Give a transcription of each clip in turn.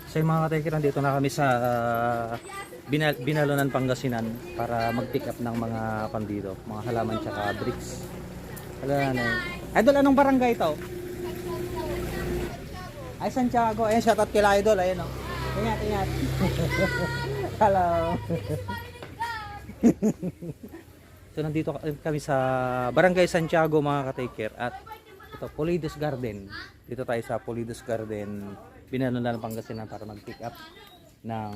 So yung mga katekir, nandito na kami sa Binalunan, Pangasinan para mag-pick up ng mga pandito, mga halaman tsaka bricks. Wala na eh. Idol, anong barangay ito? Ay, Santiago. Ayan, shoutout kila Idol. Ayan o. Ingat, ingat. Hello. So nandito kami sa Barangay Santiago mga katekir. At ito, Polidos Garden. Dito tayo sa Polidos Garden, Binalunan, Pangasinan para mag-pick up ng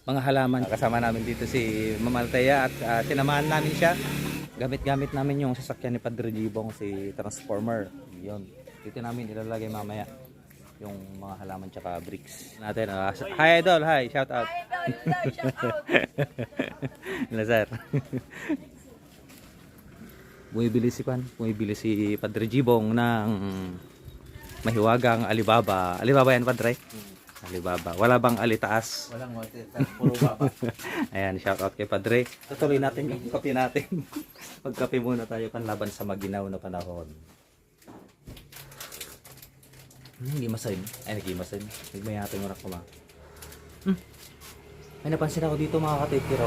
mga halaman. Kasama namin dito si Ma'am Althea at sinamahan namin siya. Gamit-gamit namin yung sasakyan ni Padre Jibong, si Transformer. Yun. Dito namin ilalagay mamaya yung mga halaman tsaka bricks natin. Hi Idol, hi, shout out. Lazar. Bumibili si Padre Jibong ng mahiwagang Alibaba. Alibaba yan, Padre? Alibaba. Wala bang alitaas? Walang alitaas, puro baba. Ayan, shout out kay Padre. Tutuloy natin yung kape natin. Magkape muna tayo panlaban sa maginaw na panahon. Gimasin. Ay, nagimasin. Nagmay natin muna kuma. May napansin ako dito mga katekiro.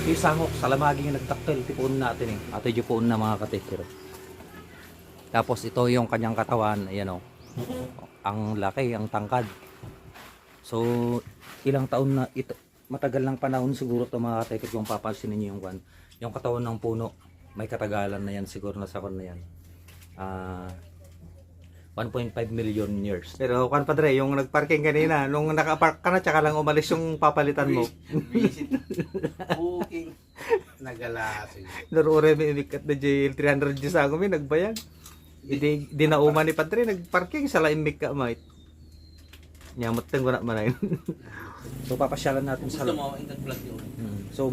Yung sangok, salamaging yung nagtaktil. Tipuon natin eh. Ato yung puon na mga katekiro. Tapos ito yung kanyang katawan. Ayan o. Ang laki, ang tangkad. So, ilang taon na ito. Matagal ng panahon siguro ito mga katekiro. Kung papansinin niyo yung katawan ng puno. May katagalan na yan siguro na sa kon na yan. 1.5 million years. Pero kan Padre, yung nagparking kanina, nung nakapark ka na tsaka lang umalis yung papalitan mo. Visit. Booking. Nagalasin. Narure may imikat na jail 300 Diyos ako may nagbayag. Di na uma ni Padre, nagparking sa laimik ka mate. Nyamot lang ko na manayin. So papasyalan natin sa Gusto mo, ingat-vlog yun. So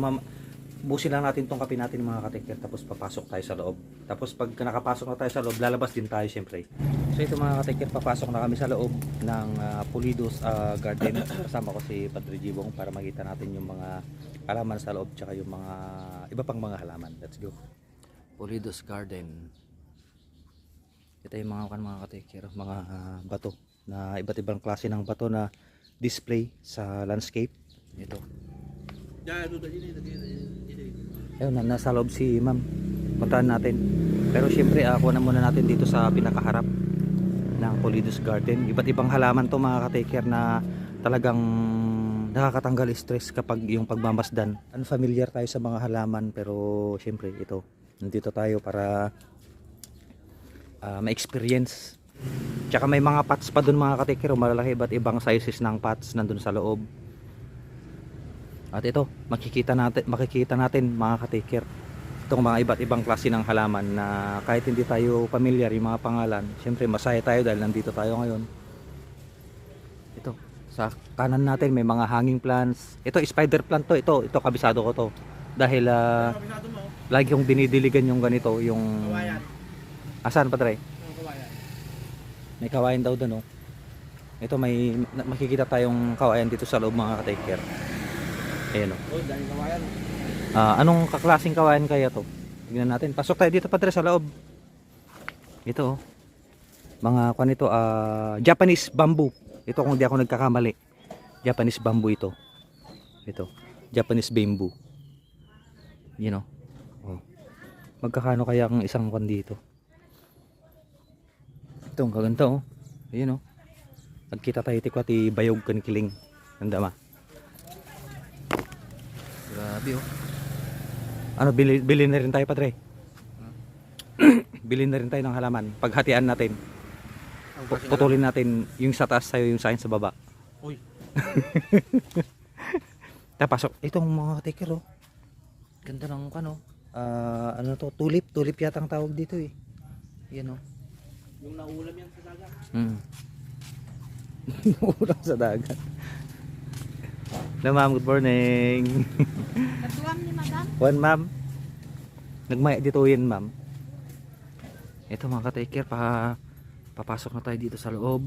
busin lang natin tong kape natin mga katekir, tapos papasok tayo sa loob. Tapos pag nakapasok na tayo sa loob, lalabas din tayo syempre. So ito mga katekir, papasok na kami sa loob ng Polidos Garden. Kasama ko si Padre Jibong para makita natin yung mga halaman sa loob tsaka yung mga iba pang mga halaman. Let's go. Polidos Garden. Ito yung mga katekir, mga bato na iba't ibang klase ng bato na display sa landscape. Ito. Ayun, nasa loob si ma'am. Puntahan natin. Pero syempre, kuha na muna natin dito sa pinakaharap ng Polidos Garden. Iba't ibang halaman to mga katekir na talagang nakakatanggal stress kapag yung pagmamasdan. Unfamiliar tayo sa mga halaman pero syempre ito. Nandito tayo para ma-experience. Tsaka may mga pots pa dun mga katekir. Malalaki iba't ibang sizes ng pots nandun sa loob. At ito, makikita natin mga katekir, itong mga iba't ibang klase ng halaman na kahit hindi tayo familiar yung mga pangalan, syempre masaya tayo dahil nandito tayo ngayon. Ito, sa kanan natin may mga hanging plants. Ito, spider plant to. Ito kabisado ko to. Dahil lagi kong dinidiligan yung ganito, yung Kawayan. Asan Padre? Kawayan. May kawayan daw doon, oh. Ito, may makikita tayong kawayan dito sa loob mga katekir. Ayan o. Oh, dahil kawayan. Anong kaklaseng kawayan kaya to? Tingnan natin. Pasok tayo dito Padre sa loob. Ito oh. Mga kwan ito, Japanese bamboo. Ito kung di ako nagkakamali. Japanese bamboo ito. Ito. Japanese bamboo. You know. Oh. Magkakano kaya ang isang kwan dito? Ito ang kaganda oh. Ayun oh. Nagkita tayo tikwati bayog kanikiling. Ganda ma. Grabe oh. Ano, bili na rin tayo Padre? Bili na rin tayo ng halaman. Paghatian natin. Putulin natin yung sa taas sa'yo, yung sa akin sa baba. Uy. Tapasok. Itong mga katekir oh. Ganda ng ano. Ano to? Tulip. Tulip yata ang tawag dito eh. Yan oh. Yung naulam yan sa dagat. Naulam sa dagat. Hello ma'am, good morning. Katuwang ni madam? Juan ma'am. Nagmaya dito yun ma'am. Ito mga katekir, papasok na tayo dito sa loob.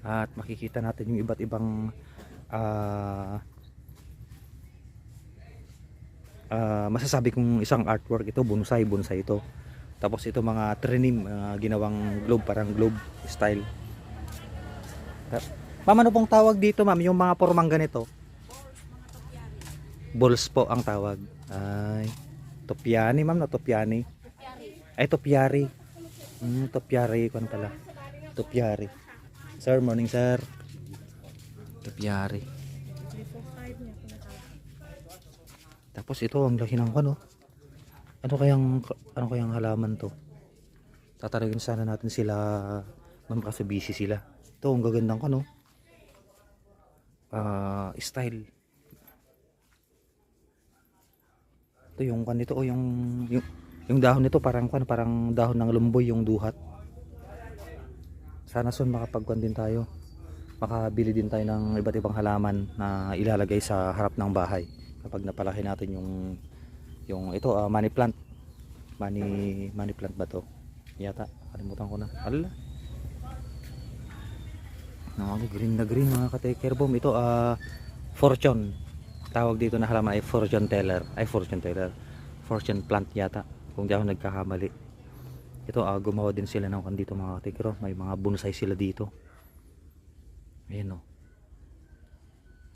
At makikita natin yung iba't ibang masasabi kong isang artwork ito. Bonsai ito. Tapos ito mga trinim, ginawang globe, parang globe style. Ma'am, ano pong tawag dito, ma'am? Yung mga pormang ganito? Balls po ang tawag. Ay, topiani, ma'am, no? Topiani. Ay, topiary. Topiary ko pala. Topiary. Sir, morning, sir. Topiary. Tapos ito, ang laki ng ano. Ano kayang halaman to? Tatanungin sana natin sila, ma'am, kasi busy sila. Ito, ang gagandang ano. Style. Ito yung kanito o yung dahon nito parang dahon ng lumboy yung duhat. Sana son makapagkuhan din tayo. Makabili din tayo ng iba't ibang halaman na ilalagay sa harap ng bahay kapag napalaki natin yung ito money plant. Money plant ba to? Yata, kalimutan ko na. Alala. Green na green mga ka-taker bomb. Ito fortune. Tawag dito na halaman ay fortune teller. Fortune plant yata. Kung di ako nagkakamali. Ito gumawa din sila ng dito mga ka-taker. May mga bonsai sila dito. Ayan o.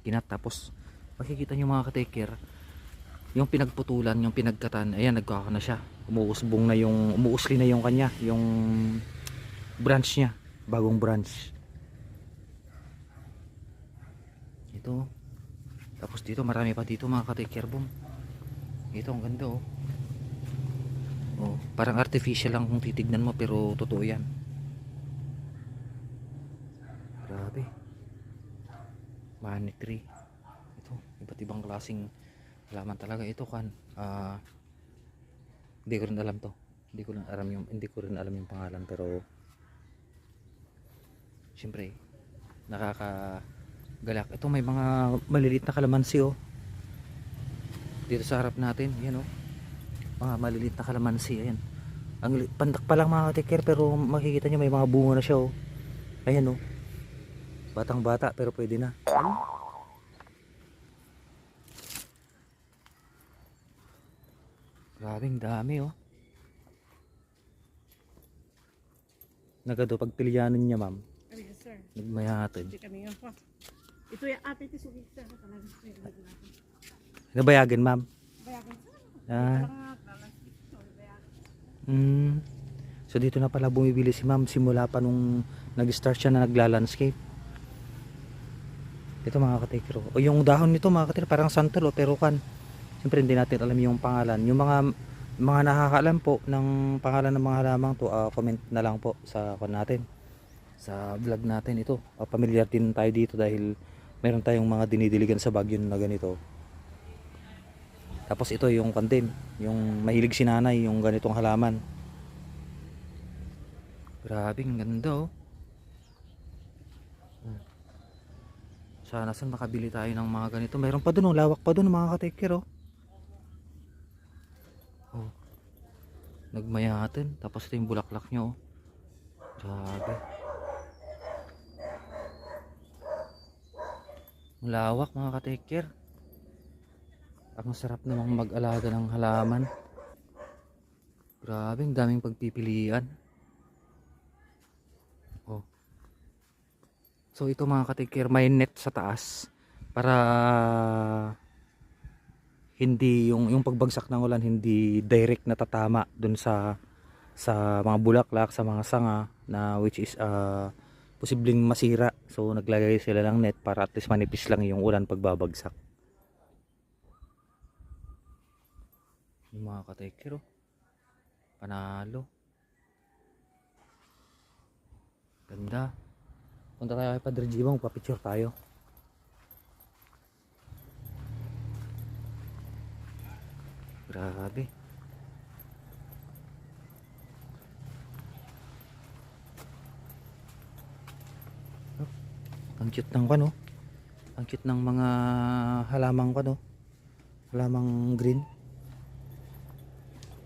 Kinat. Tapos makikita nyo mga ka-taker, yung pinagputulan, yung pinagkatan, ayan nagkaka na siya. Umuusli na yung kanya, yung branch niya, bagong branch. Ito. Tapos dito marami pa dito mga ka-taker boom. Ito ang ganda oh. Oh, parang artificial lang kung titignan mo pero totoo yan. Grabe. Money tree. Ito, iba't ibang klaseng halaman talaga ito kan. Hindi ko rin alam to. Hindi ko rin alam yung pangalan pero syempre nakakagalak. Ito may mga maliliit na kalamansi oh. Dito sa harap natin, yan oh. Mga maliliit na kalamansi, ayan. Ang pandak pa lang mga ka-taker pero makikita nyo may mga bunga na siya oh. Ayan oh. Batang bata pero pwede na. Grabing dami oh. Nagado pagpilianin niya ma'am. Yes, sir. Nagmayatin. Hindi kami nga po. Ito yung ate ti sulit sir. Nabayagan ma'am. Bayagan sir. So dito na pala bumibili si ma'am simula pa nung nag-start siya na nagla-landscape. Ito mga ka-taker. O yung dahon nito mga ka-taker parang santol pero siyempre hindi natin alam yung pangalan. Yung mga nakakaalam po ng pangalan ng mga halamang to, comment na lang po sa natin. Sa vlog natin ito. Pamilyar din tayo dito dahil meron tayong mga dinidiligan sa Baguio na ganito. Tapos ito yung kantin, yung mahilig si nanay, yung ganitong halaman. Grabe, ang ganda oh. Sana saan makabili tayo ng mga ganito. Mayroon pa doon oh, lawak pa doon mga ka-taker oh. Oh. Nagmayatin, tapos ito yung bulaklak nyo oh. Grabe. Lawak mga ka-taker. Ang sarap namang mag-alaga ng halaman. Grabe, ang daming pagpipilian. Oh. So ito mga ka-taker, may net sa taas para hindi yung pagbagsak ng ulan hindi direct na tatama dun sa mga bulaklak, sa mga sanga na which is posibleng masira. So naglagay sila ng net para at least manipis lang yung ulan pagbabagsak. Yung mga ka-taker oh. Panalo. Ganda. Punta tayo kay Padre Jimong, papicture tayo. Grabe. Oh, ang cute ng ano. Ang cute ng mga halamang ano. Halamang green.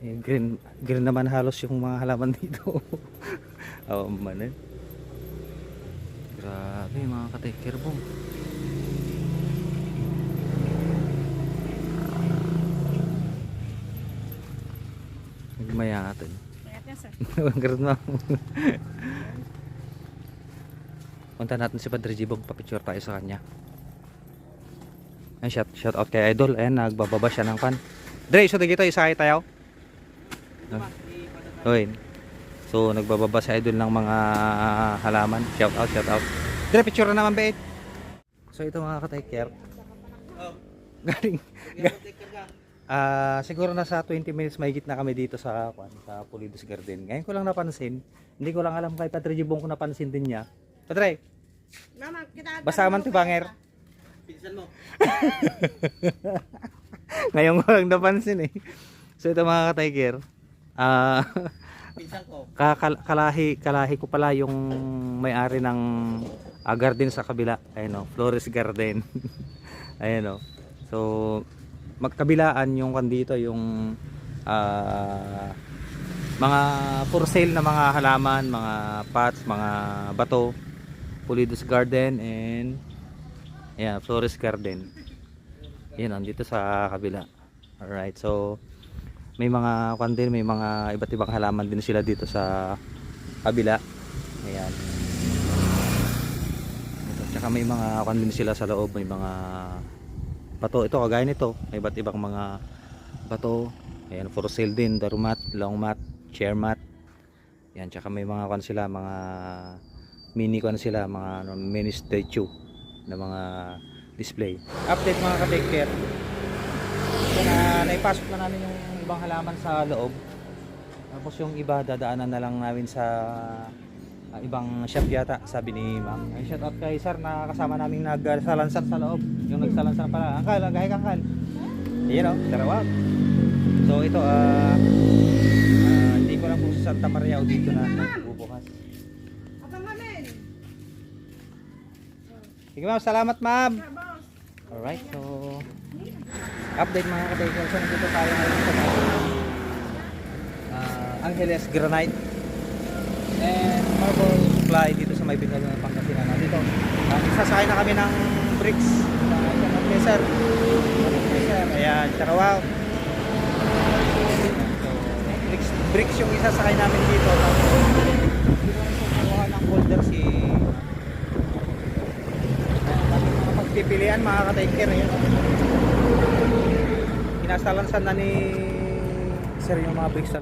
Eh, green naman halos yung mga halaman dito. Oh, man eh. Grabe mga ka-taker boom. Nagmayatin. Bayagan sir. Green na. Punta natin si Padre Jibong, papicture tayo sa kanya. Ay, shout out kay Idol. Ayan, nagbababa siya ng pan. Dre, so dito isakay tayo. Oy. So nagbababa si Idol ng mga halaman. Shout out. Dre, picture na naman ba? So ito mga ka-take care. Oh. Galing. Take care ka. Siguro nasa 20 minutes mahigit na kami dito sa Pulidos Garden. Ngayon ko lang napansin. Hindi ko lang alam kay Padre Jibong ko napansin din niya. Padre, Mama, kita. basta man ti banger. Pinsan mo. Ngayon ko lang napansin eh. So ito mga ka-tiger. Pinsan ko. Kalahi ko pala yung may-ari ng garden sa kabila. Ayun o, Flores Garden. Ayun o. So magkabilaan yung kandito yung mga for sale na mga halaman, mga pots, mga bato. Pulidos Garden and Flores Garden. Yan, nandito sa kabila. Alright, so may mga kandil, may mga iba't ibang halaman din sila dito sa kabila. Ayan. Tsaka may mga kandil sila sa loob, may mga bato. Ito kagaya nito, may iba't ibang mga bato. Ayan, for sale din, daro mat, long mat, chair mat. Yan, tsaka may mga kan sila, mga mini kan sila, mga mini statue na mga display. Update mga ka-take care. So naipasok na namin yung ibang halaman sa loob. Tapos yung iba dadaanan na lang namin sa ibang shop yata, sabi ni Ma'am. Ay, shout out kay Sir na kasama namin nagsalansan sa loob. Yung nagsalansan pala. Angkal, agahay kangkal. Ayan o, darawag. So ito, hindi ko lang kung sa Santa Maria o dito na bubukas. Abang namin. Sige ma'am, salamat ma'am. Yeah, boss. Alright, so update mga ka-taker. So nandito tayo ngayon sa Angeles Granite and Marble Supply dito sa may Binal ng Pangasinan. Dito, sasakay na kami ng bricks. Sir. Ayan, Charawaw. So, bricks yung isasakay namin dito. Tapos, dito rin kukuha ng folder si mga magpipilian mga ka-taker. Kinasalansan na ni Sir yung mga bricks